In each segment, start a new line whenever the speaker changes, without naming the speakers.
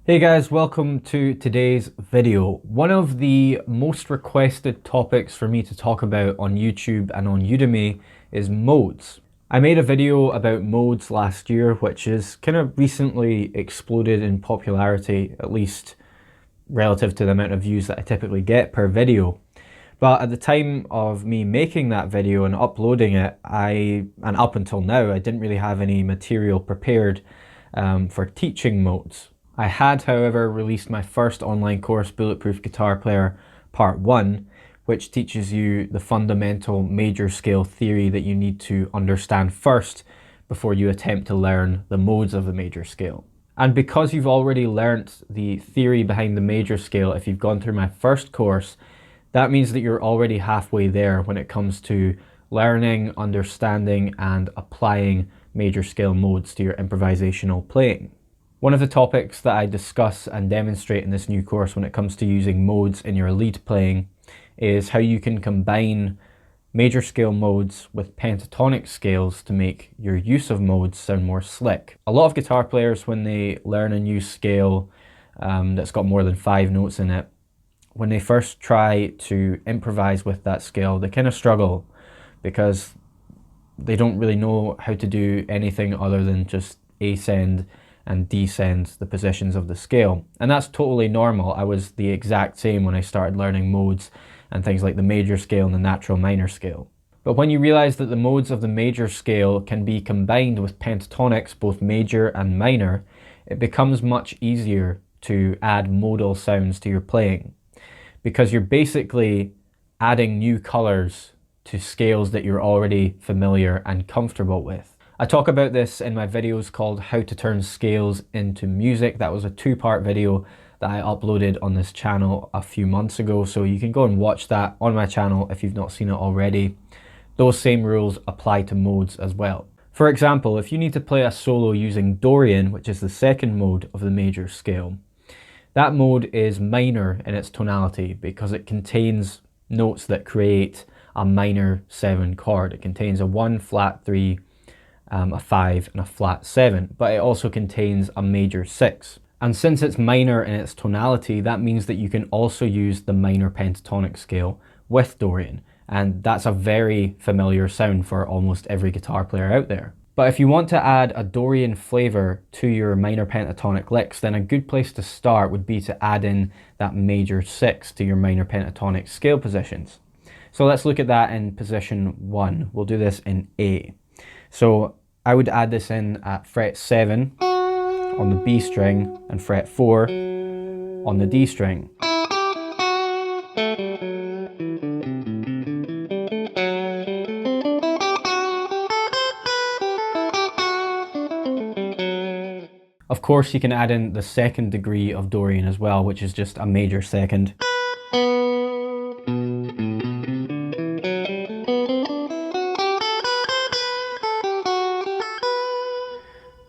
Hey guys, welcome to today's video. One of the most requested topics for me to talk about on YouTube and on Udemy is modes. I made a video about modes last year, which is kind of recently exploded in popularity, at least relative to the amount of views that I typically get per video. But at the time of me making that video and uploading it, and up until now, I didn't really have any material prepared for teaching modes. I had, however, released my first online course, Bulletproof Guitar Player Part 1, which teaches you the fundamental major scale theory that you need to understand first before you attempt to learn the modes of the major scale. And because you've already learnt the theory behind the major scale, if you've gone through my first course, that means that you're already halfway there when it comes to learning, understanding, and applying major scale modes to your improvisational playing. One of the topics that I discuss and demonstrate in this new course when it comes to using modes in your lead playing is how you can combine major scale modes with pentatonic scales to make your use of modes sound more slick. A lot of guitar players, when they learn a new scale that's got more than 5 notes in it, when they first try to improvise with that scale, they kind of struggle because they don't really know how to do anything other than just ascend and descend the positions of the scale. And that's totally normal. I was the exact same when I started learning modes and things like the major scale and the natural minor scale. But when you realize that the modes of the major scale can be combined with pentatonics, both major and minor, it becomes much easier to add modal sounds to your playing, because you're basically adding new colors to scales that you're already familiar and comfortable with. I talk about this in my videos called How to Turn Scales into Music. That was a 2-part video that I uploaded on this channel a few months ago, so you can go and watch that on my channel if you've not seen it already. Those same rules apply to modes as well. For example, if you need to play a solo using Dorian, which is the second mode of the major scale, that mode is minor in its tonality because it contains notes that create a minor 7 chord. It contains a 1 flat 3, a 5 and a flat 7, but it also contains a major 6. And since it's minor in its tonality, that means that you can also use the minor pentatonic scale with Dorian. And that's a very familiar sound for almost every guitar player out there. But if you want to add a Dorian flavor to your minor pentatonic licks, then a good place to start would be to add in that major 6 to your minor pentatonic scale positions. So let's look at that in position 1. We'll do this in A. So I would add this in at fret 7 on the B string and fret 4 on the D string. Of course, you can add in the second degree of Dorian as well, which is just a major second.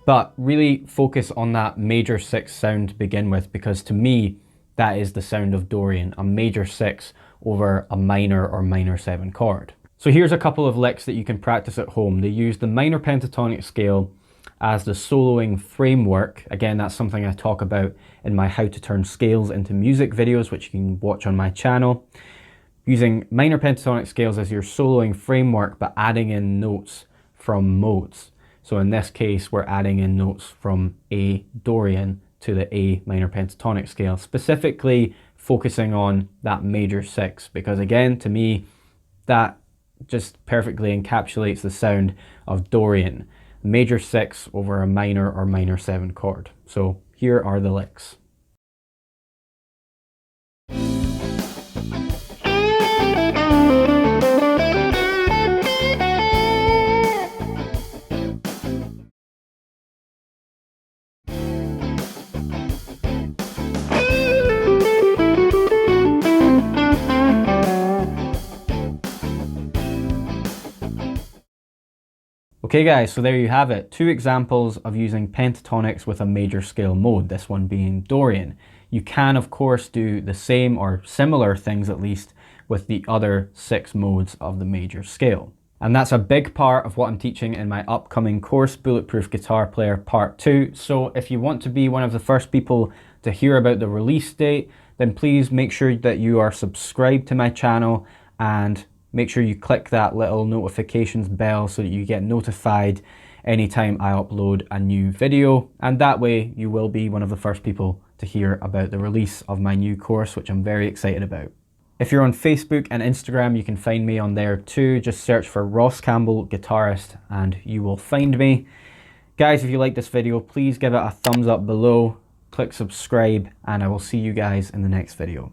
But really focus on that major 6 sound to begin with, because to me, that is the sound of Dorian, a major 6 over a minor or minor 7 chord. So here's a couple of licks that you can practice at home. They use the minor pentatonic scale as the soloing framework. Again, that's something I talk about in my How to Turn Scales into Music videos, which you can watch on my channel. Using minor pentatonic scales as your soloing framework, but adding in notes from modes. So in this case, we're adding in notes from A Dorian to the A minor pentatonic scale, specifically focusing on that major 6, because again, to me, that just perfectly encapsulates the sound of Dorian, major 6 over a minor or minor 7 chord. So here are the licks. Okay guys, so there you have it. 2 examples of using pentatonics with a major scale mode, this one being Dorian. You can of course do the same or similar things at least with the other 6 modes of the major scale. And that's a big part of what I'm teaching in my upcoming course, Bulletproof Guitar Player Part 2. So if you want to be one of the first people to hear about the release date, then please make sure that you are subscribed to my channel and make sure you click that little notifications bell so that you get notified anytime I upload a new video. And that way you will be one of the first people to hear about the release of my new course, which I'm very excited about. If you're on Facebook and Instagram, you can find me on there too. Just search for Ross Campbell Guitarist and you will find me. Guys, if you like this video, please give it a thumbs up below, click subscribe, and I will see you guys in the next video.